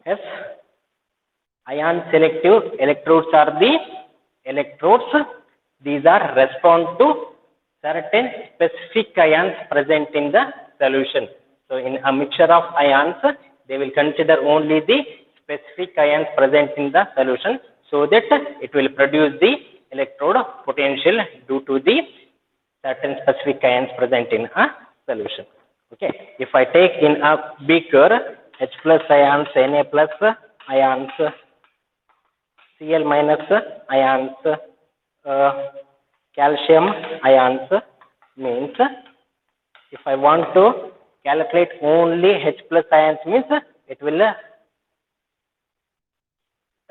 Yes, ion selective electrodes are the electrodes. These are respond to certain specific ions present in the solution. So in a mixture of ions, they will consider only the specific ions present in the solution, so that it will produce the electrode potential due to the certain specific ions present in a solution. Okay, if I take in a beaker H plus ions, Na plus ions, Cl minus ions, calcium ions, means if I want to calculate only H plus ions, means it will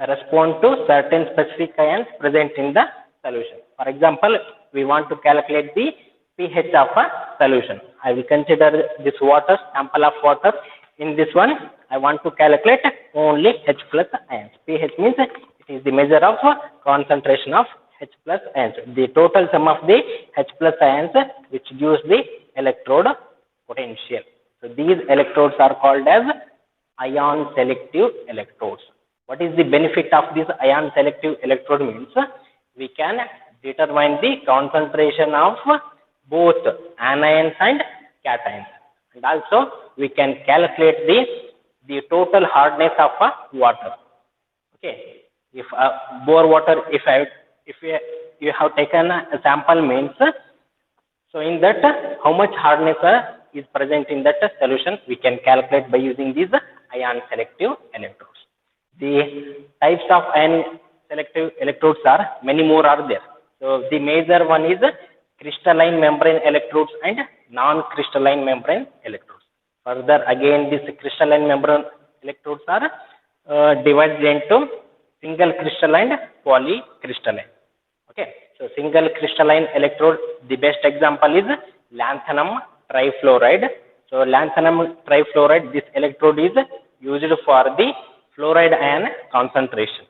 respond to certain specific ions present in the solution. For example, we want to calculate the pH of a solution. I will consider this water, sample of water. In this one, I want to calculate only H plus ions. pH means it is the measure of concentration of H plus ions, the total sum of the H plus ions, which gives the electrode potential. So these electrodes are called as ion selective electrodes. What is the benefit of this ion selective electrode? Means we can determine the concentration of both anions and cations, and also we can calculate the total hardness of water. Okay, if bore water, if you have taken a sample, means so in that how much hardness is present in that solution, we can calculate by using these ion selective electrodes. The types of ion selective electrodes are many more are there. So the major one is crystalline membrane electrodes and non-crystalline membrane electrodes. Further, again, these crystalline membrane electrodes are divided into single crystalline and polycrystalline. Okay, so single crystalline electrode, the best example is lanthanum trifluoride. So lanthanum trifluoride, this electrode is used for the fluoride ion concentration.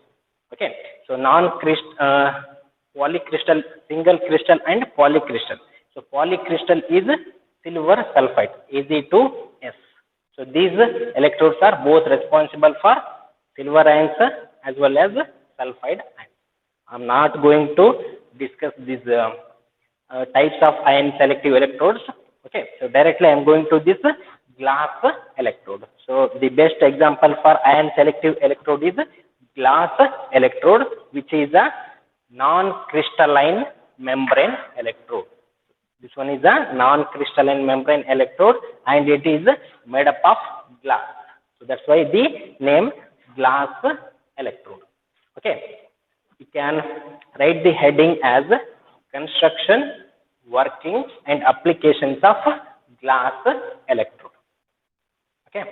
Okay, so polycrystal, single crystal and polycrystal. So polycrystal is silver sulfide, Ag2S. So these electrodes are both responsible for silver ions as well as sulfide ions. I am not going to discuss these types of ion selective electrodes. Okay, so directly I am going to this glass electrode. So the best example for ion selective electrode is glass electrode, which is a non-crystalline membrane electrode. This one is a non-crystalline membrane electrode, and it is made up of glass. So that's why the name glass electrode. Okay, you can write the heading as construction, working and applications of glass electrode. Okay,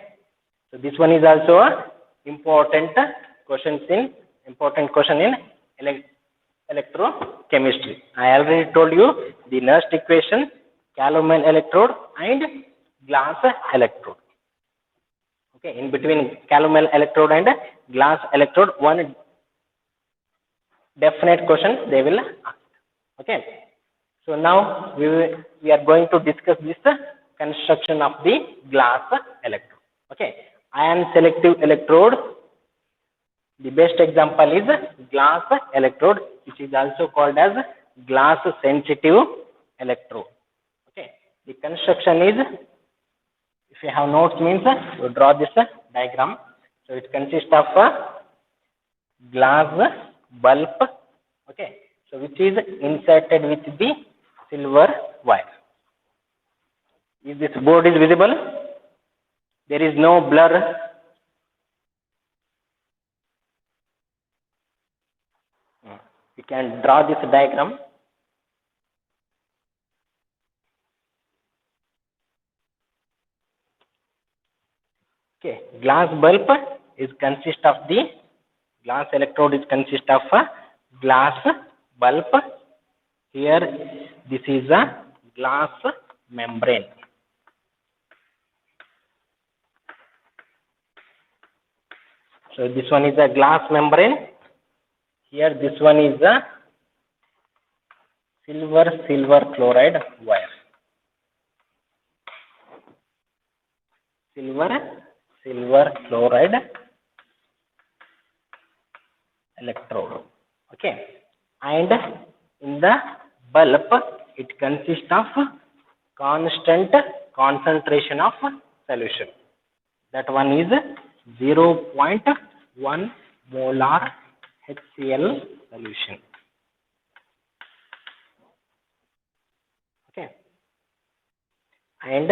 so this one is also a important question in electrochemistry. I already told you the Nernst equation, Calomel electrode and glass electrode. Okay, in between Calomel electrode and glass electrode, one definite question they will ask. Okay, so now we are going to discuss this construction of the glass electrode. Okay, ion selective electrode, the best example is glass electrode, which is also called as glass sensitive electrode. Okay, the construction is, if you have notes, means you draw this diagram. So it consists of a glass bulb, okay, so which is inserted with the silver wire. Is this board is visible? There is no blur. You can draw this diagram. Okay, glass bulb is consist of the glass electrode is consist of a glass bulb. Here this is a glass membrane. So this one is a glass membrane. Here this one is a silver chloride wire. Silver chloride electrode. Okay, and in the bulb it consists of constant concentration of solution. That one is 0.1 molar HCl solution. Okay, and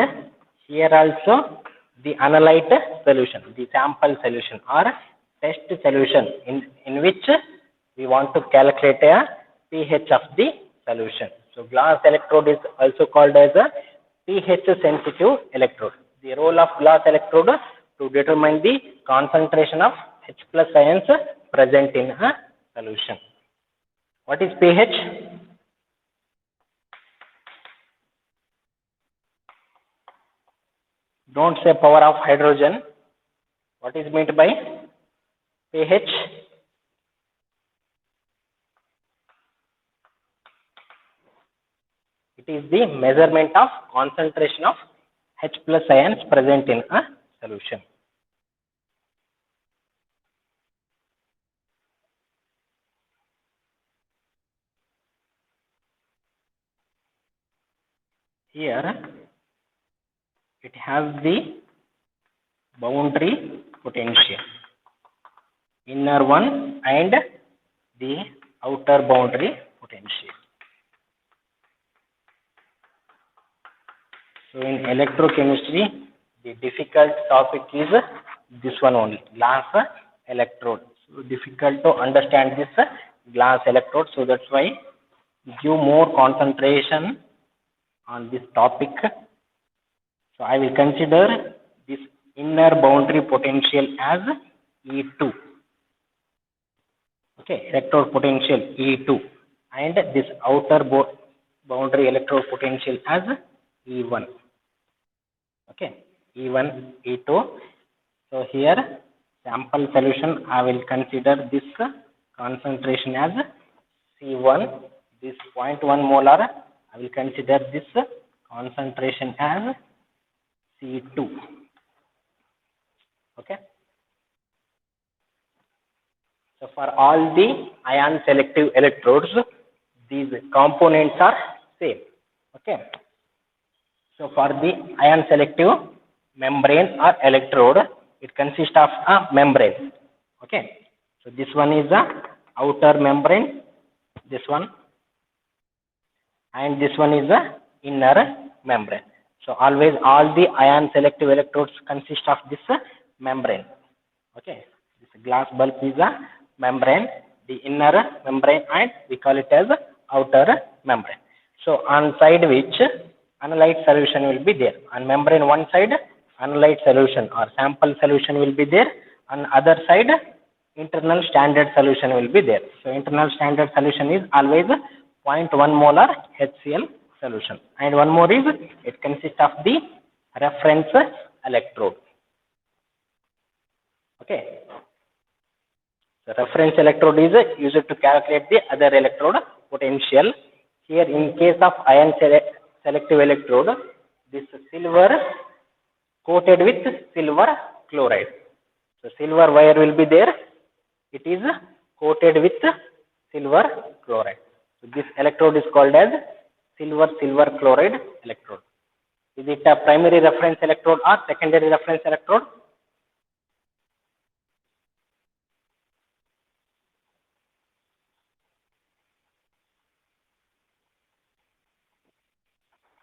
here also the analyte solution, the sample solution or test solution in which we want to calculate a pH of the solution. So glass electrode is also called as a pH sensitive electrode. The role of glass electrode to determine the concentration of H plus ions present in a solution. What is pH? Don't say power of hydrogen. What is meant by pH? It is the measurement of concentration of H plus ions present in a solution. Here it has the boundary potential, inner one and the outer boundary potential. So in electrochemistry, the difficult topic is this one only, glass electrode. So difficult to understand this glass electrode. So that's why give more concentration on this topic. So I will consider this inner boundary potential as E2. Okay, electrode potential E2, and this outer boundary electrode potential as E1. Okay, E1, E2. So here sample solution, I will consider this concentration as C1. This 0.1 molar, I will consider this concentration as C2. Okay. So for all the ion selective electrodes, these components are same. Okay. So for the ion selective membrane or electrode, it consists of a membrane. Okay. So this one is the outer membrane, this one, and this one is the inner membrane. So always all the ion selective electrodes consist of this membrane. Okay. This glass bulb is a membrane, the inner membrane, and we call it as outer membrane. So on side which analyte solution will be there. On membrane one side, analyte solution or sample solution will be there. On other side, internal standard solution will be there. So internal standard solution is always 0.1 molar HCl solution. And one more is, it consists of the reference electrode. Okay. The reference electrode is used to calculate the other electrode potential. Here in case of ion selective electrode, this silver coated with silver chloride. So silver wire will be there. It is coated with silver chloride. So this electrode is called as silver chloride electrode. Is it a primary reference electrode or secondary reference electrode?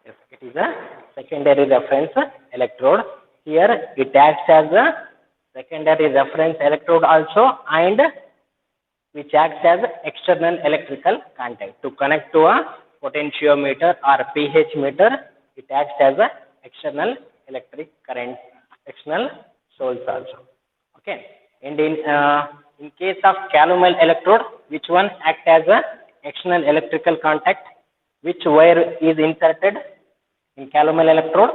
Yes, it is a secondary reference electrode. Here it acts as a secondary reference electrode also, and which acts as external electrical contact. To connect to a potentiometer or pH meter, it acts as a external electric current, external source also. Okay. And in case of calomel electrode, which one acts as a external electrical contact? Which wire is inserted in calomel electrode?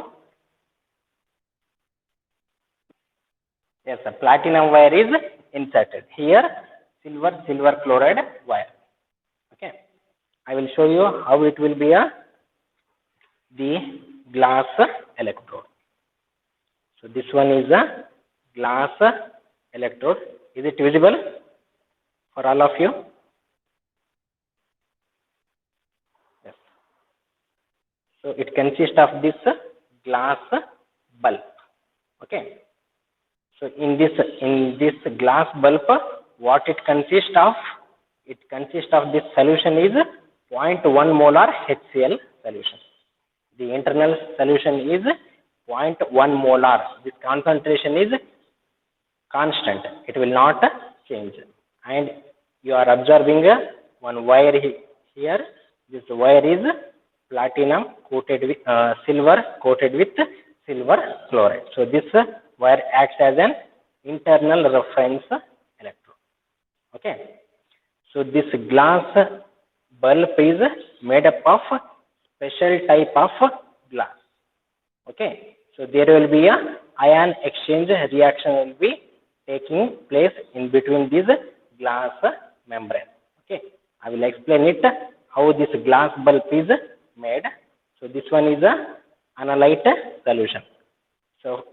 Yes, a platinum wire is inserted. Here, silver chloride wire. Okay. I will show you how it will be the glass electrode. So this one is a glass electrode. Is it visible? for all of you? Yes. So it consists of this glass bulb. Okay. So in this glass bulb, what it consists of? It consists of this solution is 0.1 molar HCl solution. The internal solution is 0.1 molar. This concentration is constant. It will not change. And you are observing one wire here. This wire is platinum coated with silver coated with silver chloride. So this wire acts as an internal reference electrode. Okay. So this glass bulb is made up of special type of glass. Okay. So there will be a ion exchange reaction will be taking place in between these glass membrane. Okay. I will explain it how this glass bulb is made. So this one is a analyte solution. So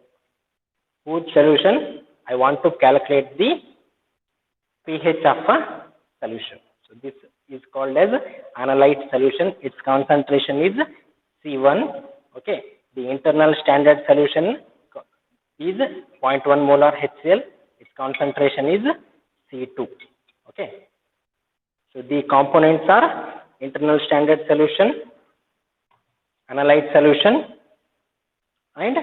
whose solution I want to calculate the pH of a solution. So this is called as analyte solution. Its concentration is C1. Okay. The internal standard solution is 0.1 molar HCl. Its concentration is C2. Okay. So the components are internal standard solution, analyte solution, and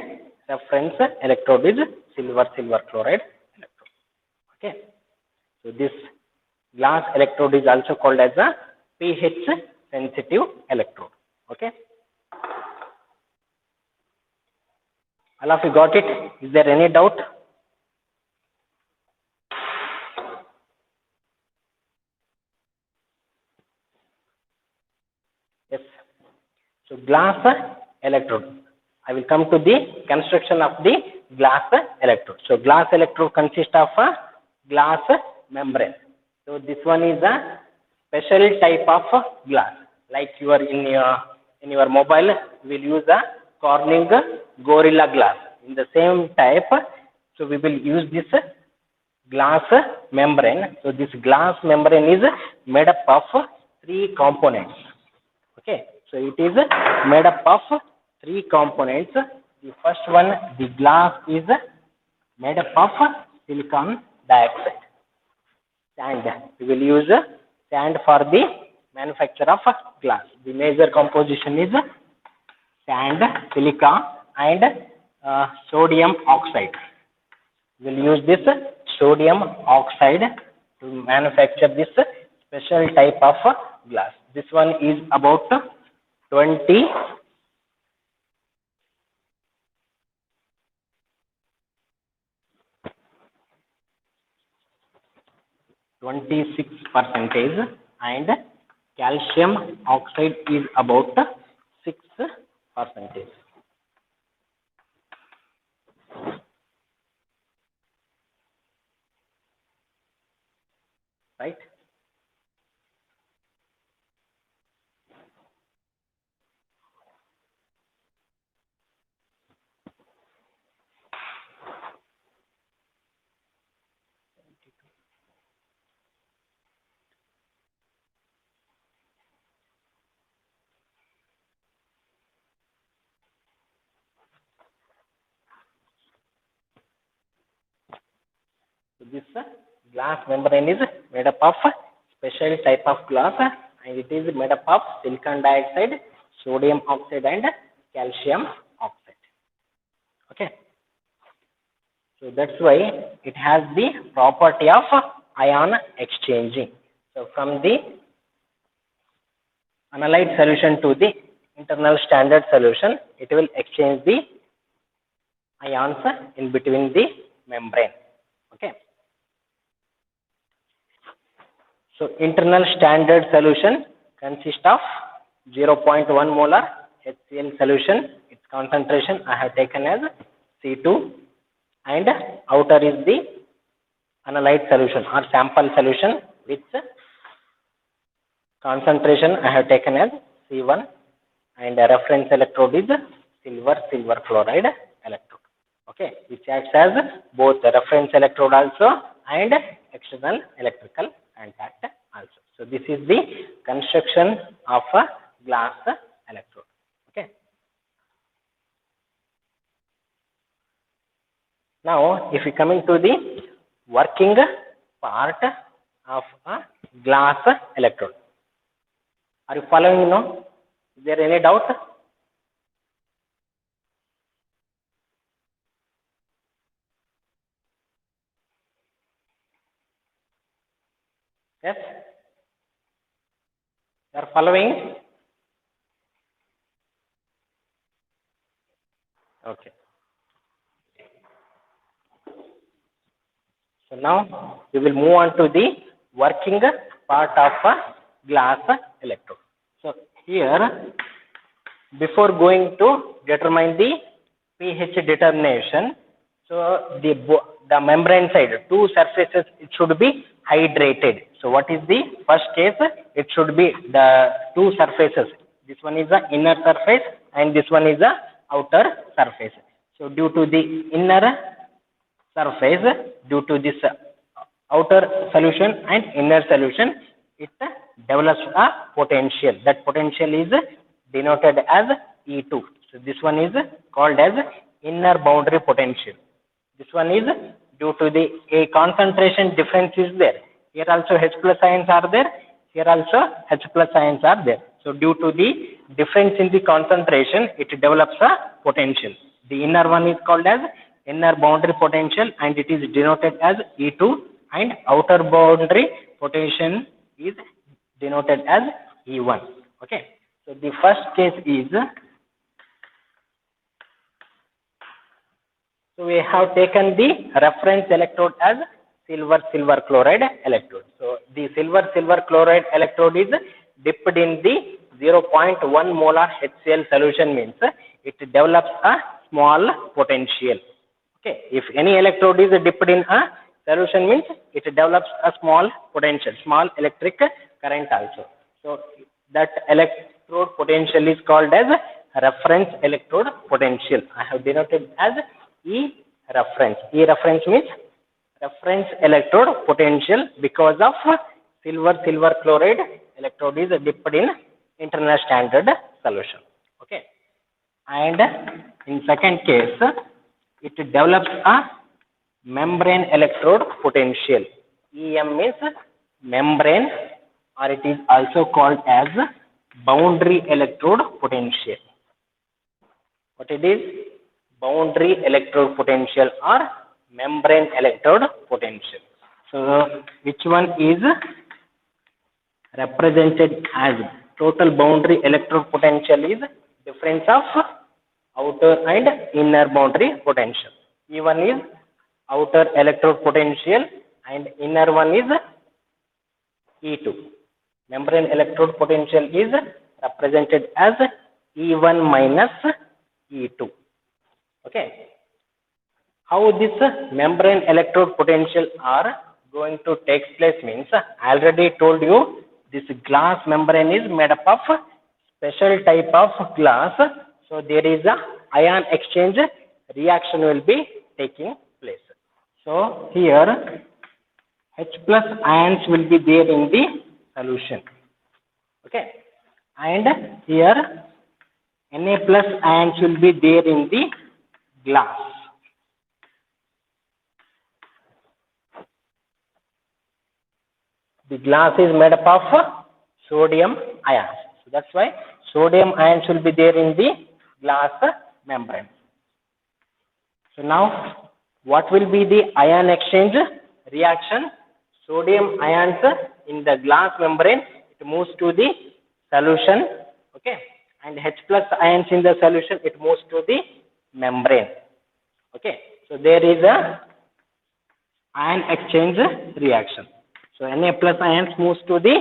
reference electrode is silver chloride electrode. Okay. So this glass electrode is also called as a pH sensitive electrode. Okay. All of you got it? Is there any doubt? Yes. So glass electrode. I will come to the construction of the glass electrode. So glass electrode consists of a glass membrane. So this one is a special type of glass. Like you are in your mobile, we will use a Corning Gorilla Glass. In the same type, so we will use this glass membrane. So this glass membrane is made up of 3 components. Okay. So it is made up of 3 components. The first one, the glass is made up of silicon dioxide. Sand. We will use sand for the manufacture of glass. The major composition is sand, silica, and sodium oxide. We will use this sodium oxide to manufacture this special type of glass. This one is about 26%, and calcium oxide is about 6%. Right? So this glass membrane is made up of special type of glass, and it is made up of silicon dioxide, sodium oxide, and calcium oxide. Okay. So that's why it has the property of ion exchanging. So from the analyte solution to the internal standard solution, it will exchange the ions in between the membrane. Okay. So internal standard solution consists of 0.1 molar HCl solution. Its concentration I have taken as C2, and outer is the analyte solution or sample solution, which concentration I have taken as C1, and a reference electrode is silver chloride electrode. Okay, which acts as both the reference electrode also and external electrical contact also. So this is the construction of a glass electrode. Okay. Now, if we come into the working part of a glass electrode, are you following now? Is there any doubt? Yes? You are following? Okay. So now we will move on to the working part of a glass electrode. So here, before going to determine the pH determination, so the membrane side, two surfaces, it should be hydrated. So what is the first case? It should be the two surfaces. This one is the inner surface and this one is the outer surface. So due to the inner surface, due to this outer solution and inner solution, it develops a potential. That potential is denoted as E2. So this one is called as inner boundary potential. This one is due to the a concentration difference is there. Here also H plus ions are there. Here also H plus ions are there. So due to the difference in the concentration, it develops a potential. The inner one is called as inner boundary potential and it is denoted as E2, and outer boundary potential is denoted as E1. Okay. So the first case is, so we have taken the reference electrode as silver chloride electrode. So the silver chloride electrode is dipped in the 0.1 molar HCl solution, means it develops a small potential. Okay, if any electrode is dipped in a solution, means it develops a small potential, small electric current also. So that electrode potential is called as reference electrode potential. I have denoted as E reference. E reference means reference electrode potential because of silver chloride electrode is dipped in international standard solution. Okay, and in second case, it develops a membrane electrode potential. EM means membrane, or it is also called as boundary electrode potential. What it is? Boundary electrode potential or membrane electrode potential. So which one is represented as total boundary electrode potential is difference of outer and inner boundary potential. E1 is outer electrode potential and inner one is E2. Membrane electrode potential is represented as E1 minus E2. Okay. How this membrane electrode potential are going to take place means, I already told you this glass membrane is made up of special type of glass. So there is a ion exchange reaction will be taking place. So here H plus ions will be there in the solution. Okay. And here Na plus ions will be there in the glass. The glass is made up of sodium ions. So that's why sodium ions will be there in the glass membrane. So now what will be the ion exchange reaction? Sodium ions in the glass membrane, it moves to the solution. Okay. And H plus ions in the solution, it moves to the membrane. Okay. So there is a ion exchange reaction. So Na plus ions moves to the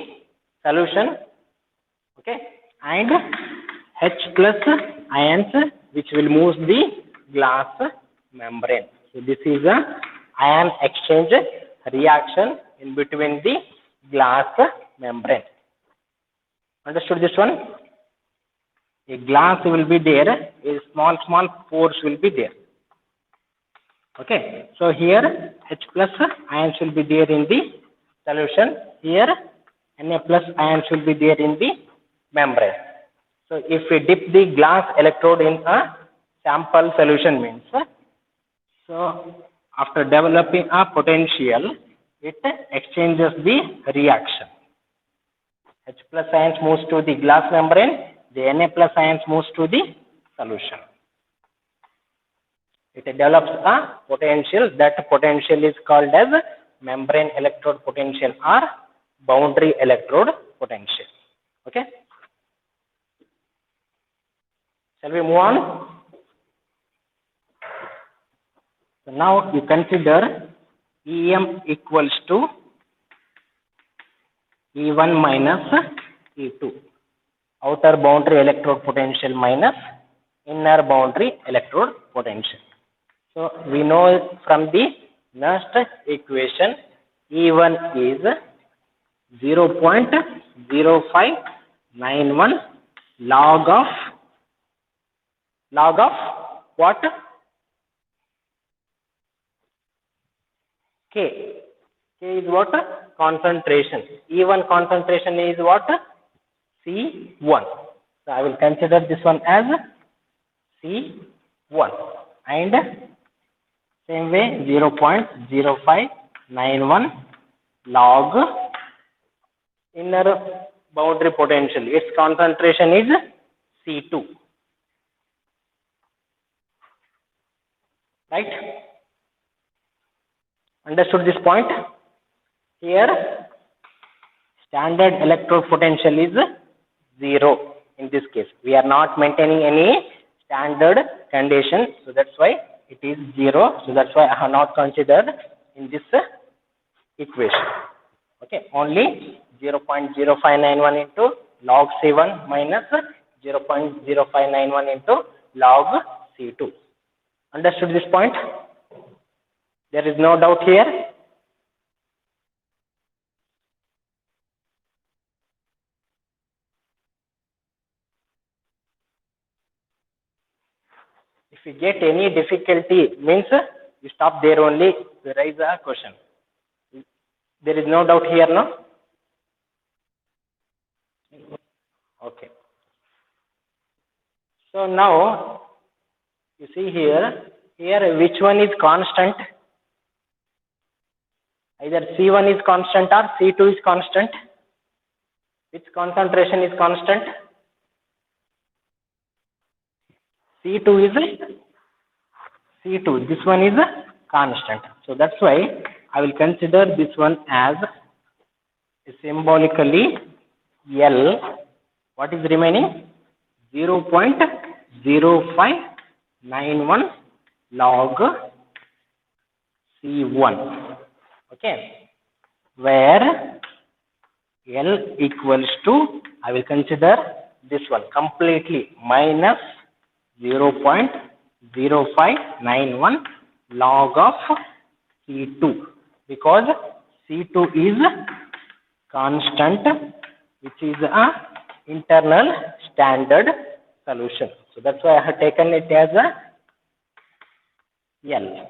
solution. Okay. And H plus ions which will move the glass membrane. So this is a ion exchange reaction in between the glass membrane. Understood this one? A glass will be there, a small pores will be there. Okay. So here H plus ions will be there in the solution here Na plus ions will be there in the membrane. So if we dip the glass electrode in a sample solution means, so after developing a potential, it exchanges the reaction. H plus ions moves to the glass membrane, the Na plus ions moves to the solution. It develops a potential. That potential is called as membrane electrode potential or boundary electrode potential. Okay. Shall we move on? So now you consider EM equals to E1 minus E2. Outer boundary electrode potential minus inner boundary electrode potential. So we know from the next equation E1 is 0.0591 log of what? K. K is what? Concentration. E1 concentration is what? C1. So I will consider this one as C1 and same way 0.0591 log inner boundary potential. Its concentration is C2. Right? Understood this point? Here standard electrode potential is 0 in this case. We are not maintaining any standard condition, so that's why it is 0. So that's why I have not considered in this equation. Okay, only 0.0591 into log C1 minus 0.0591 into log C2. Understood this point? There is no doubt here. If you get any difficulty, means you stop there only, you raise a question. There is no doubt here, no? Okay. So now, you see here which one is constant? Either C1 is constant or C2 is constant. Which concentration is constant? C2 is C2. This one is constant. So that's why I will consider this one as symbolically L. What is remaining? 0.0591 log C1. Okay. Where L equals to, I will consider this one completely minus 0.0591 log of C2, because C2 is constant, which is a internal standard solution. So that's why I have taken it as a L.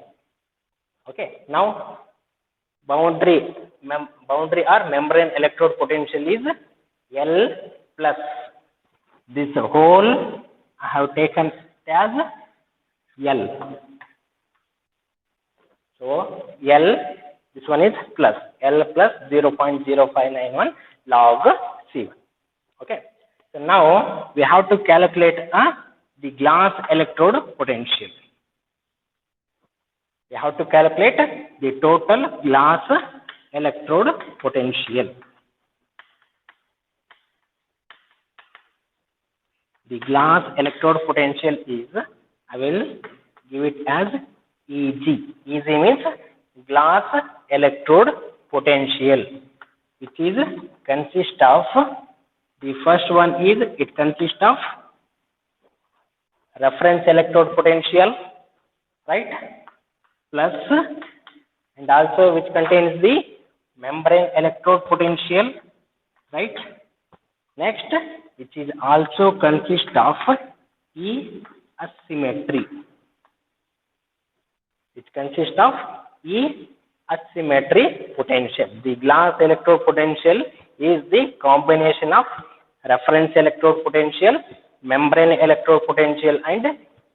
Okay. Now boundary or membrane electrode potential is L plus. This whole I have taken as L. So L, this one is plus, L plus 0.0591 log C1. Okay. So now we have to calculate the glass electrode potential. We have to calculate the total glass electrode potential. The glass electrode potential is, I will give it as Eg. Eg means glass electrode potential, which is consist of, the first one is, it consists of reference electrode potential, right, plus, and also which contains the membrane electrode potential, right. Next, which is also consist of E asymmetry, which consists of E asymmetry potential. The glass electrode potential is the combination of reference electrode potential, membrane electrode potential, and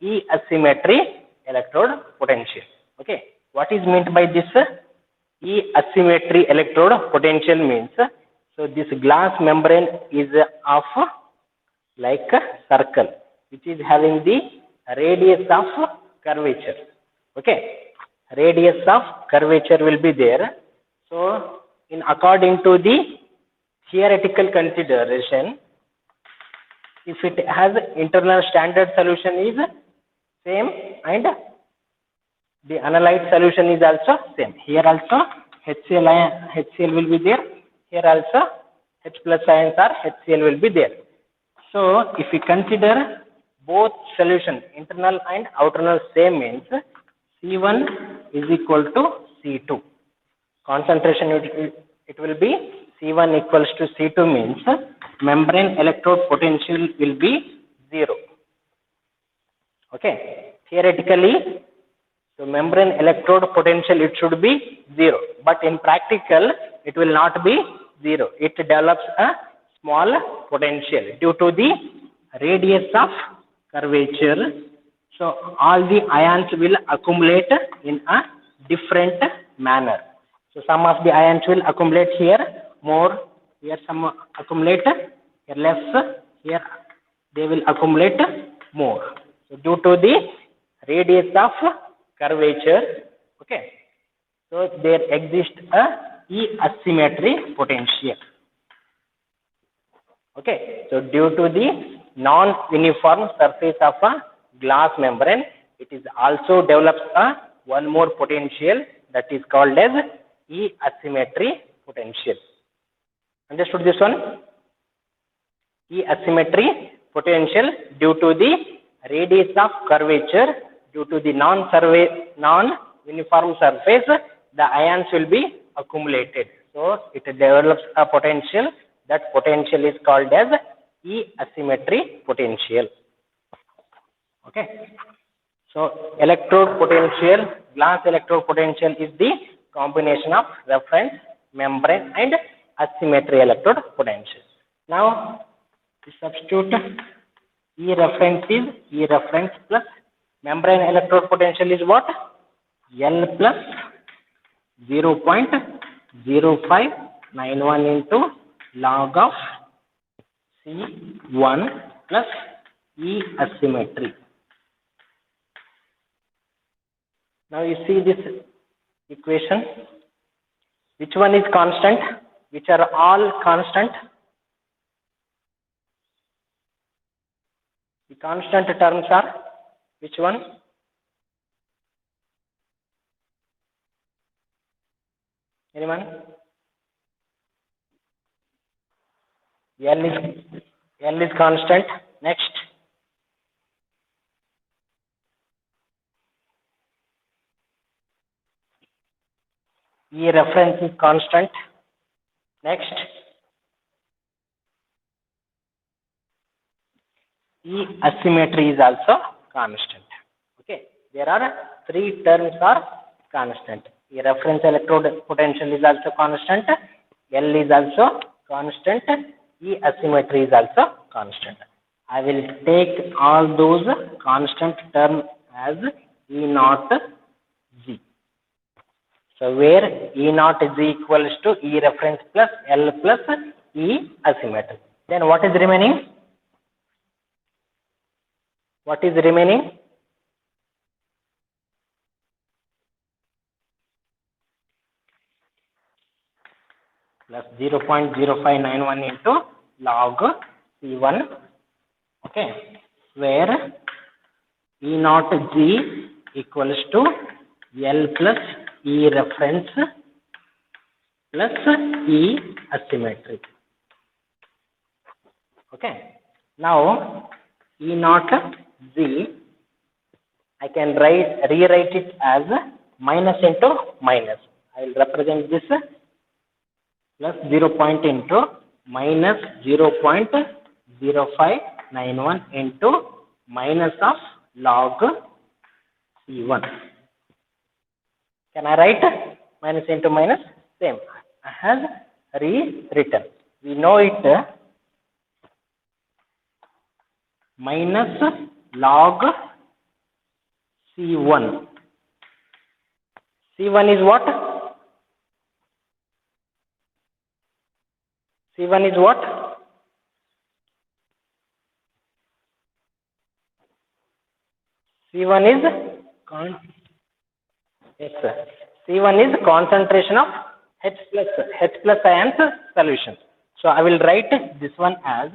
E asymmetry electrode potential. Okay, what is meant by this? E asymmetry electrode potential means, so this glass membrane is of like a circle which is having the radius of curvature. Okay, radius of curvature will be there. So in according to the theoretical consideration, if it has internal standard solution is same and the analyte solution is also same. Here also HCl will be there. Here also H plus ions or HCl will be there. So if we consider both solution internal and outer same means C1 is equal to C2. Concentration it will be C1 equals to C2 means membrane electrode potential will be 0. Okay, theoretically, so membrane electrode potential it should be 0, but in practical it will not be 0. It develops a small potential due to the radius of curvature. So all the ions will accumulate in a different manner. So some of the ions will accumulate here more, here some accumulate, here less, here they will accumulate more. So due to the radius of curvature, okay, so there exists a E asymmetry potential. Okay, so due to the non-uniform surface of a glass membrane, it is also develops a one more potential that is called as E asymmetry potential. Understood this one? E asymmetry potential due to the radius of curvature, due to the non-uniform surface, the ions will be accumulated. So it develops a potential. That potential is called as E asymmetry potential. Okay. So electrode potential, glass electrode potential is the combination of reference, membrane, and asymmetry electrode potential. Now we substitute E reference is E reference plus membrane electrode potential is what? L plus 0.0591 into log of C1 plus E asymmetry. Now you see this equation. Which one is constant? Which are all constant? The constant terms are which one? Anyone? L is constant. Next. E reference is constant. Next. E asymmetry is also constant. Okay. There are three terms are constant. E reference electrode potential is also constant. L is also constant. E asymmetry is also constant. I will take all those constant terms as E naught G. So where E naught is equals to E reference plus L plus E asymmetry. Then what is remaining? What is remaining? Plus 0.0591 into log C1, okay, where E naught G equals to L plus E reference plus E asymmetry. Okay, now E naught G, I can rewrite it as minus into minus. I will represent this plus 0 point into minus 0.0591 into minus of log C1. Can I write? minus into minus, same. I have rewritten. We know it minus log C1. C1 is what? C1 is what? C1 is yes, sir. C1 is concentration of H plus ions solution. So I will write this one as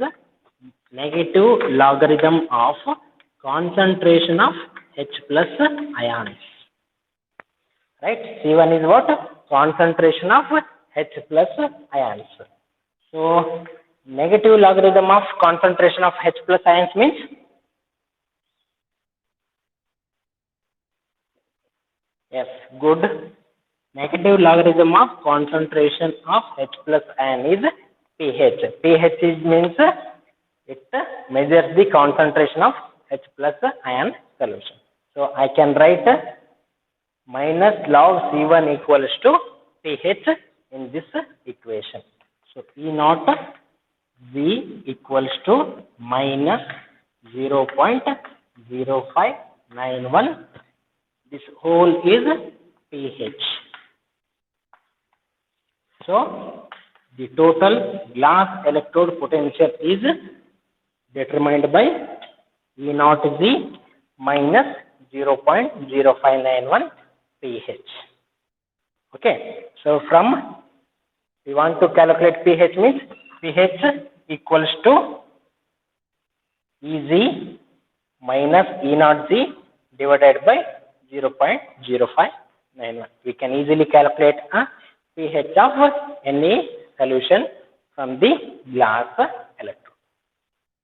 negative logarithm of concentration of H plus ions. Right? C1 is what? Concentration of H plus ions. So negative logarithm of concentration of H plus ions means yes, good. Negative logarithm of concentration of H plus ion is pH. pH is means it measures the concentration of H plus ion solution. So I can write minus log C1 equals to pH in this equation. So E naught V equals to minus 0.0591. This whole is pH. So the total glass electrode potential is determined by E naught Z minus 0.0591 pH. Okay. So from we want to calculate pH means pH equals to EZ minus E naught Z divided by 0.0591. We can easily calculate a pH of any solution from the glass electrode.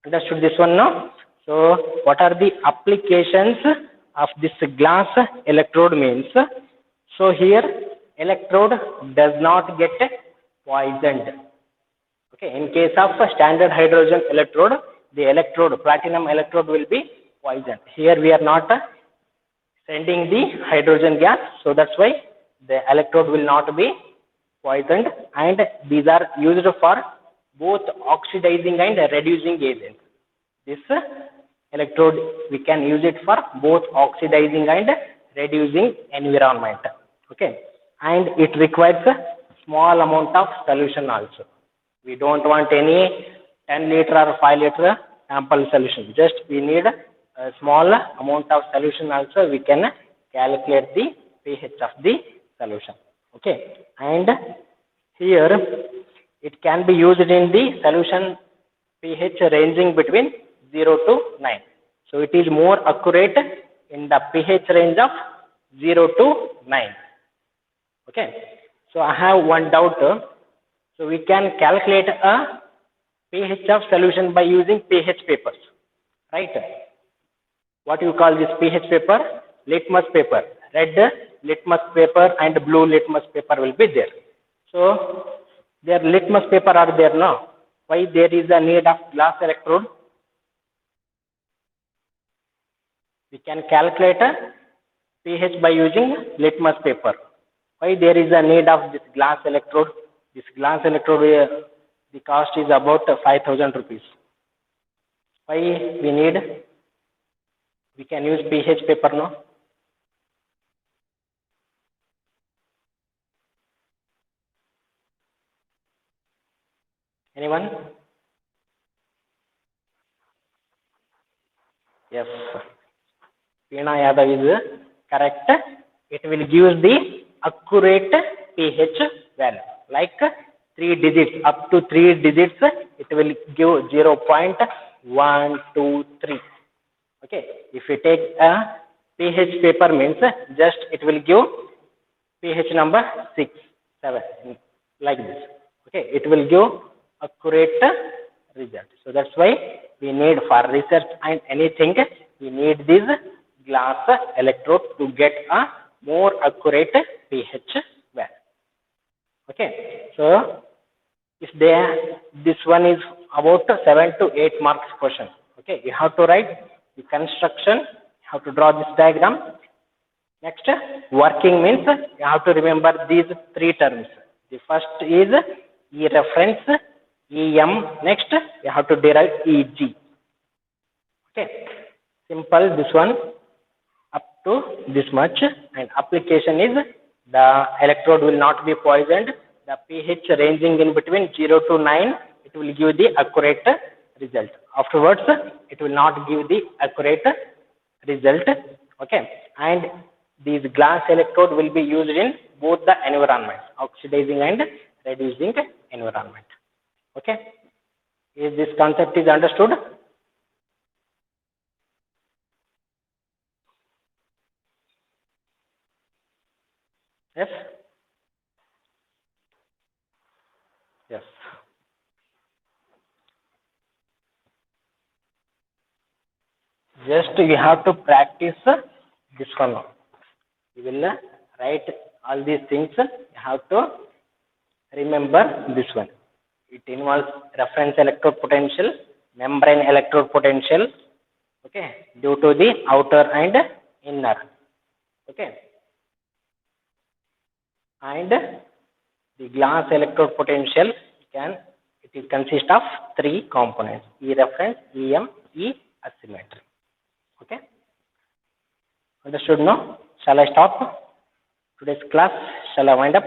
Understood this one now? So what are the applications of this glass electrode means? So here electrode does not get poisoned. Okay, in case of standard hydrogen electrode, the electrode, platinum electrode will be poisoned. Here we are not sending the hydrogen gas, so that's why the electrode will not be poisoned, and these are used for both oxidizing and reducing agents. This electrode we can use it for both oxidizing and reducing environment. Okay, and it requires a small amount of solution also. We don't want any 10 liter or 5 liter ample solution. Just we need a small amount of solution also. We can calculate the pH of the solution. Okay, and here it can be used in the solution pH ranging between 0 to 9. So it is more accurate in the pH range of 0 to 9. Okay, so I have one doubt. So we can calculate a pH of solution by using pH papers, right? What you call this pH paper? Litmus paper. Red litmus paper and blue litmus paper will be there. So their litmus paper are there now. Why there is a need of glass electrode? We can calculate a pH by using litmus paper. Why there is a need of this glass electrode? This glass electrode, the cost is about 5,000 rupees. Why we need? We can use pH paper now. Anyone? Yes. Veena Yadav is correct. It will give the accurate pH value. Like 3 digits, up to 3 digits, it will give 0.123. Okay. If you take a pH paper means just it will give pH number 6, 7, like this. Okay. It will give accurate result. So that's why we need for research and anything, we need this glass electrode to get a more accurate pH value. Okay, so if this one is about 7 to 8 marks question. Okay, you have to write the construction, you have to draw this diagram. Next, working means you have to remember these three terms. The first is E reference, EM, next you have to derive EG. Okay, simple this one up to this much, and application is the electrode will not be poisoned. The pH ranging in between 0 to 9, it will give the accurate result. Afterwards, it will not give the accurate result. Okay, and these glass electrode will be used in both the environments, oxidizing and reducing environment. Okay, is this concept is understood? Yes. Yes. Just you have to practice this one. You will write all these things. You have to remember this one. It involves reference electrode potential, membrane electrode potential, okay, due to the outer and inner, okay, and the glass electrode potential it consists of three components: E reference, EM, E asymmetry. Okay, understood now? Shall I stop today's class? Shall I wind up?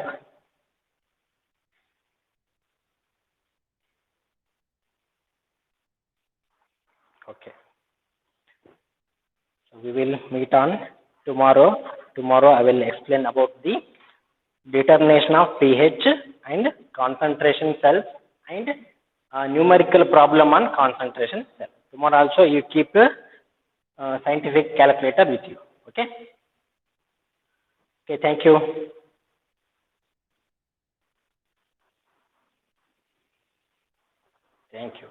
Okay. So we will meet on tomorrow. Tomorrow I will explain about the determination of pH and concentration cells and numerical problem on concentration cell. Tomorrow also you keep a scientific calculator with you. Okay. Okay. Thank you. Thank you.